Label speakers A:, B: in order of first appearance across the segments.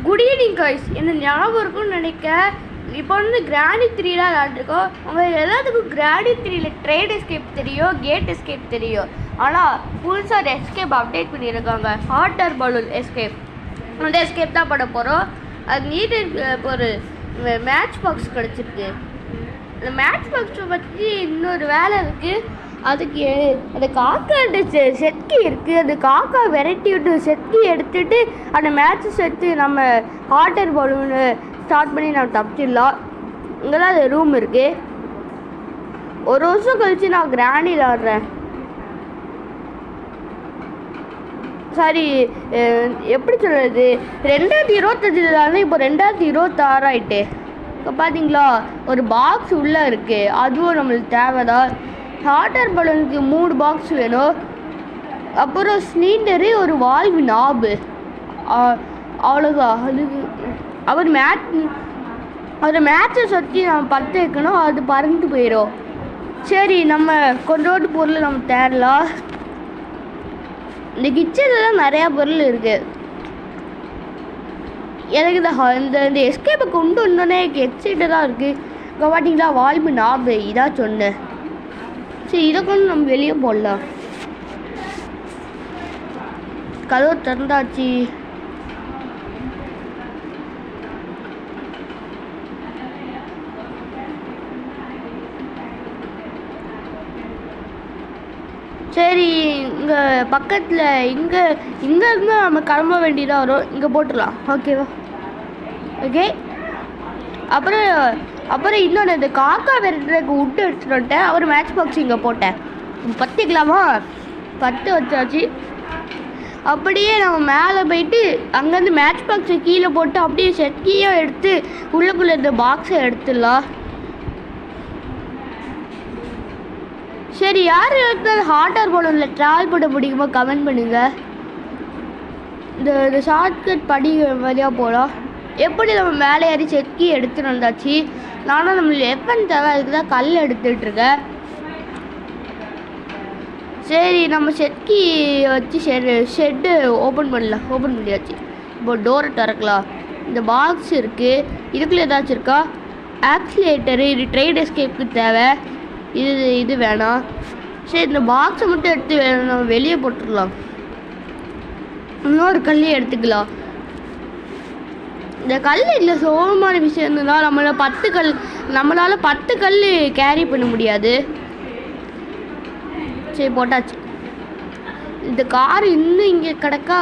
A: Good evening guys. என்ன ஞாபகம் இருக்கும்னு நினைக்க. இப்போ வந்து கிராணி 3 விளாண்டுருக்கோம். அவங்க எல்லாத்துக்கும் கிராணி 3 ட்ரெயின் எஸ்கேப் தெரியும், கேட் எஸ்கேப் தெரியும். ஆனால் புதுசாக ஒரு எஸ்கேப் அப்டேட் பண்ணியிருக்காங்க, வாட்டர் பலூன் எஸ்கேப். அந்த எஸ்கேப் தான் பண்ண போகிறோம். அது நீட்டு ஒரு மேட்ச் பாக்ஸ் கிடச்சிருக்கு. அந்த மேட்ச் பாக்ஸை பற்றி இன்னொரு வேலை இருக்குது. அதுக்கு அந்த காக்கா செட்கி இருக்குது. அந்த காக்கா வெரைட்டி விட்டு செட்கி எடுத்துகிட்டு அந்த மேட்ச்சை சேர்த்து நம்ம வாட்டர் பலூனு ஸ்டார்ட் பண்ணி நம்ம தப்பிச்சிடலாம். இங்கே தான் அந்த ரூம் இருக்குது. ஒரு வருஷம் கழித்து நான் கிராணி விளாட்றேன். சாரி, எப்படி சொல்கிறது, 2025 இப்போ 2026 ஆகிட்டு. இப்போ பார்த்தீங்களா ஒரு பாக்ஸ் உள்ளே இருக்குது. அதுவும் நம்மளுக்கு தேவைதான். வாட்டர் பலூனுக்கு 3 பாக்ஸ் வேணும். அப்புறம் சிலிண்டரு, ஒரு வால்வு நாபு, அவ்வளோதான். அது மேட்சை சுற்றி நம்ம பற்ற வைக்கணும். அது பறந்து போயிடும். சரி, நம்ம கொஞ்சோண்டு பொருள் நம்ம தேடலாம். இந்த கிச்சன்லாம் நிறையா பொருள் இருக்குது. எனக்கு இந்த எஸ்கேப்பை கொண்டு வந்தோன்னே எனக்கு எக்ஸைட்டாக தான் இருக்குது. இப்போ பார்த்தீங்களா வால்வு நாபு இதான் சொன்னேன். சரி, இதை கொண்டு நம்ம வெளியே போடலாம். கதவு திறந்தாச்சு. சரி, இங்கே பக்கத்தில் இங்கேருந்து நம்ம கிளம்ப வேண்டியதாக வரும். இங்கே போட்டுடலாம். ஓகேவா? ஓகே. அப்புறம் இன்னொன்று, இந்த காக்கா வெரைட்டிக்கு விட்டு எடுத்துகிட்டு வந்துட்டேன். அப்புறம் மேட்ச் பாக்ஸ் இங்கே போட்டேன். பற்றிக்கலாமா? 10 வச்சாச்சு. அப்படியே நம்ம மேலே போயிட்டு அங்கேருந்து மேட்ச் பாக்ஸை கீழே போட்டு அப்படியே செட்கியும் எடுத்து உள்ளுக்குள்ளே இந்த பாக்ஸை எடுத்துடலாம். சரி, யார் எடுத்தாலும் வாட்டர் பலூனில் ட்ராவல் பண்ண முடியுமா கமெண்ட் பண்ணுங்கள். இந்த ஷார்ட்கட் படி வழியாக போகலாம். எப்படி நம்ம மேலே ஏறி செட்கி எடுத்துகிட்டு வந்தாச்சு. நானும் நம்மளுக்கு வெப்பன் தேவை, அதுக்கு தான் கல் எடுத்துகிட்ருக்கேன். சரி, நம்ம செட்கி வச்சு ஷெட்டு ஓப்பன் பண்ணியாச்சு. இப்போ டோரை திறக்கலாம். இந்த பாக்ஸ் இருக்குது. இதுக்குள்ளே ஏதாச்சும் இருக்கா? ஆக்சிலேட்டரு, இது ட்ரெயின் எஸ்கேப்புக்கு தேவை. இது வேணாம். சரி, இந்த பாக்ஸை மட்டும் எடுத்து நம்ம வெளியே போட்டுடலாம். இன்னொரு கல்லையும் எடுத்துக்கலாம். இந்த கல் இல்லை சோகமான விஷயம் இருந்ததுனால் நம்மளால் 10 கல் கேரி பண்ண முடியாது. சரி, போட்டாச்சு. இந்த கார் இன்னும் இங்கே கிடக்கா.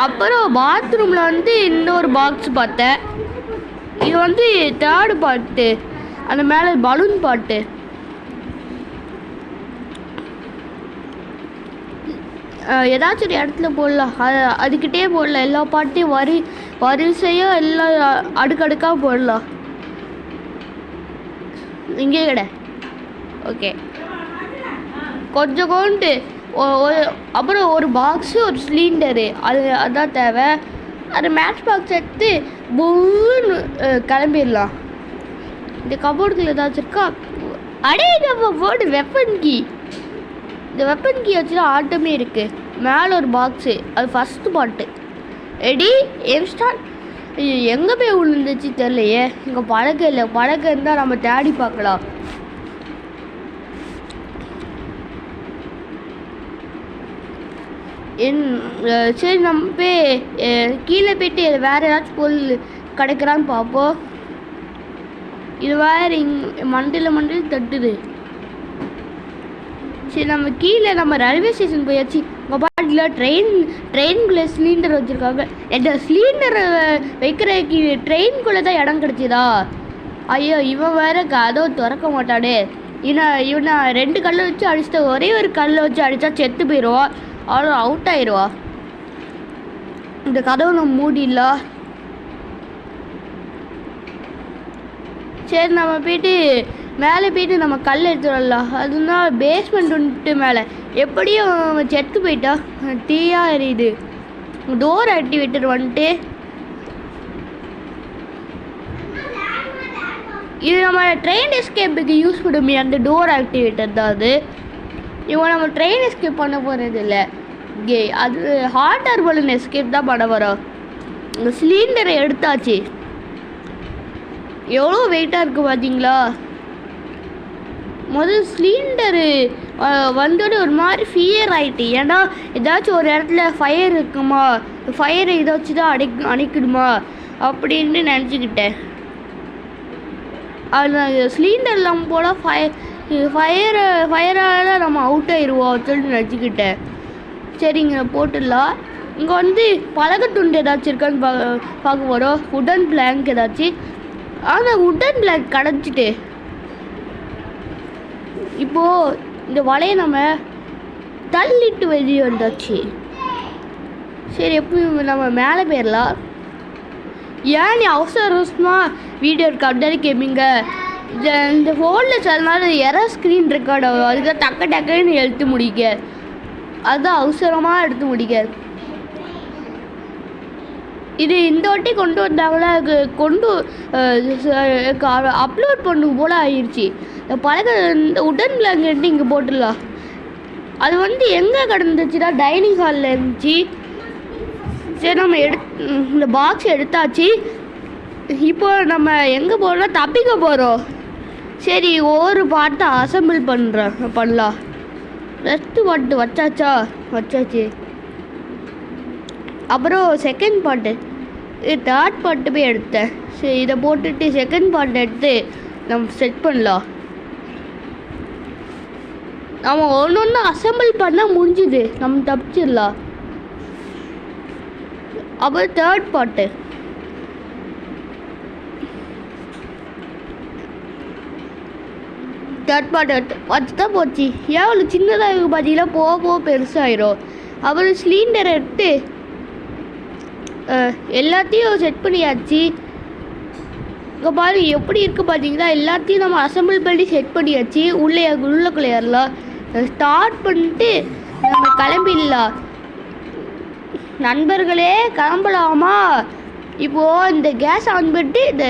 A: அப்புறம் பாத்ரூமில் வந்து இன்னொரு பாக்ஸ் பார்த்தேன். இது வந்து 3rd பார்ட்டு. அந்த மேலே பலூன் பாட்டு. ஏதாச்சும் ஒரு இடத்துல போடலாம். அதுக்கிட்டே போடலாம். எல்லா பாட்டையும் வரிசையாக எல்லாம் அடுக்கடுக்காக போடலாம். இங்கே கடை. ஓகே, கொஞ்சோண்டு. அப்புறம் ஒரு பாக்ஸு, ஒரு சிலிண்டரு, அதுதான் தேவை. அது மேட்ச் பாக்ஸ் எடுத்து பூன்னு கிளம்பிடலாம். இந்த கபோர்டுக்குள்ள ஏதாச்சும் இருக்கா? Board weapon key. இந்த வெப்பன் கீ வச்சுட்டு ஆட்டமே இருக்குது. மேலே ஒரு பாக்ஸு, அது ஃபஸ்ட்டு பாட்டு. ரெடி, எம் ஸ்டார்ட். எங்கே போய் விழுந்துச்சு தெரியலையே. இங்கே பழக்கம் இல்லை. பழக்கம் இருந்தால் நம்ம தேடி பார்க்கலாம். சரி, நம்ம போய் கீழே போய்ட்டு வேறு ஏதாச்சும் பொருள் கிடைக்கிறான்னு பார்ப்போம். இது வேறு மண்டையில் தட்டுது. சரி, நம்ம கீழே நம்ம ரயில்வே ஸ்டேஷன் போயாச்சு. உங்கள் பாட்டில் ட்ரெயின்குள்ளே சிலிண்டர் வச்சுருக்காங்க. இந்த சிலிண்டரை வைக்கிறதுக்கு ட்ரெயின்குள்ளே தான் இடம் கிடச்சிதா? ஐயோ, இவன் வேறு கதவை திறக்க மாட்டானே. இவனை 2 கல்லை வச்சு அடிச்சுட்டா, ஒரே ஒரு கல்லை வச்சு அடித்தா செத்து போயிடுவான். அவ்வளோ அவுட் ஆயிடுவா. இந்த கதவை நம்ம மூடிடலாம். சரி, நம்ம போய்ட்டு மேலே போய்ட்டு நம்ம கல் எடுத்து வரலாம். அதுனா பேஸ்மெண்ட் வந்துட்டு மேலே எப்படியும் செத்து போயிட்டா. தீயாக எரியுது. டோர் ஆக்டிவேட்டர் வந்துட்டு இது நம்ம ட்ரெயின் எஸ்கேப்புக்கு யூஸ் பண்ணுமே. அந்த டோர் ஆக்டிவேட்டர் தான் அது. இவன் நம்ம ட்ரெயின் எஸ்கேப் பண்ண போகிறது இல்லை. அது வாட்டர் பலூன் எஸ்கேப் தான் பண்ண வரோம். இந்த சிலிண்டரை எடுத்தாச்சு. எவ்வளோ வெயிட்டாக இருக்குது பார்த்தீங்களா? முதல் சிலிண்டரு வந்தோடனே ஒரு மாதிரி ஃபியர் ஆகிட்டு. ஏன்னா ஏதாச்சும் ஒரு இடத்துல ஃபயர் இருக்குமா, ஃபயரை ஏதாச்சும் தான் அணைக்கிடுமா அப்படின்னு நினச்சிக்கிட்டேன். அது சிலிண்டர் இல்லாமல் போல் ஃபயரால் நம்ம அவுட் ஆயிடுவோம் சொல்லிட்டு நினச்சிக்கிட்டேன். சரிங்க போட்டுடலாம். இங்கே வந்து பலகத்துண்டு ஏதாச்சும் இருக்கான்னு பார்க்க போகிறோம். உடன் பிளாங்க் ஏதாச்சும். ஆனால் உடன் பிளாங்க் கிடச்சிட்டு இப்போது இந்த வலையை நம்ம தள்ளிட்டு வெளியே வந்தாச்சு. சரி எப்போ நம்ம மேலே போயிடலாம். ஏன் நீ அவசரமாக வீடியோ ரெக்கார்ட் கேட்பீங்க? இந்த ஃபோனில் சொன்னால எரர் ஸ்க்ரீன் ரெக்கார்ட் ஆகும். அதுக்கு டக்குன்னு எடுத்து முடிக்க, அதுதான் அவசரமாக எடுத்து முடிக்க. இது இந்த வாட்டி கொண்டு வந்தாங்களா, அப்லோட் பண்ணும் போல் ஆயிடுச்சு. இந்த உடன் பிளாங்கெட்டு இங்கே போட்டுடலாம். அது வந்து எங்கே கிடந்துச்சுன்னா டைனிங் ஹாலில் இருந்துச்சு. சரி நம்ம இந்த பாக்ஸ் எடுத்தாச்சு. இப்போ நம்ம எங்கே போகிறோம்னா தப்பிக்க போகிறோம். சரி ஒவ்வொரு பாட்டை அசம்பிள் பண்ணலாம். ஃபஸ்ட்டு பாட்டு வச்சாச்சு. அப்புறம் செகண்ட் பாட்டு, தேர்ட் பாட்டு போய் எடுத்தேன். சரி இதை போட்டுட்டு செகண்ட் பாட்டு எடுத்து நம்ம செட் பண்ணலாம். நம்ம ஒன்று அசம்பிள் பண்ணால் முடிஞ்சுது, நம்ம தப்பிச்சிடலாம். அப்புறம் தேர்ட் பாட்டு வச்சு தான் போச்சு. ஏன் அவ்வளோ சின்னதாக இருக்குது பார்த்தீங்கன்னா போக பெருசாகிடும். அப்புறம் சிலிண்டரை எடுத்து எல்லாத்தையும் செட் பண்ணியாச்சு. இங்கே பாரு எப்படி இருக்குது பார்த்தீங்களா? எல்லாத்தையும் நம்ம அசம்பிள் பண்ணி செட் பண்ணியாச்சு. உள்ளக்குள்ளே ஏறலாம். ஸ்டார்ட் பண்ணிட்டு நம்ம கிளம்பிடலாம். நண்பர்களே கிளம்பலாமா? இப்போது இந்த கேஸ் ஆன் பண்ணிட்டு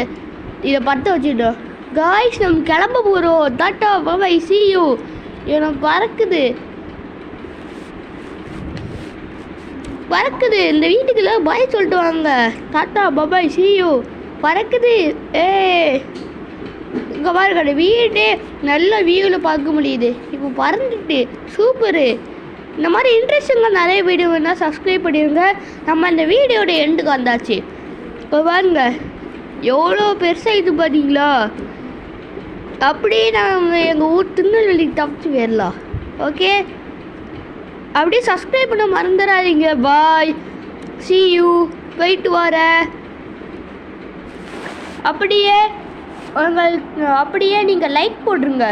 A: இதை பற்ற வச்சுட்டோம். காய்ஸ் நம்ம கிளம்ப போகிறோம். Tata bye see you. எனக்கு பறக்குது. இந்த வீட்டுக்குள்ள பாய் சொல்லிட்டு வாங்க. Tata bye see you. பறக்குது. இங்கே பாருங்க வீடு நல்ல வியூவில் பார்க்க முடியுது. இப்போ பறந்துட்டு சூப்பரு. இந்த மாதிரி இன்ட்ரெஸ்டிங்காக நிறைய வீடியோ வேணால் சப்ஸ்கிரைப் பண்ணிடுங்க. நம்ம இந்த வீடியோட எண்டுக்கு வந்தாச்சு. இப்போ பாருங்க எவ்வளோ பெருசாக இது பார்த்தீங்களா? அப்படியே நம்ம எங்கள் ஊர் திருநெல்வேலிக்கு தப்பிச்சு போயிடலாம். ஓகே, அப்படியே சப்ஸ்கிரைப் பண்ண மறந்துடாதீங்க. பாய் see you. போயிட்டு வரேன். அப்படியே நீங்கள் லைக் போட்டுருங்க.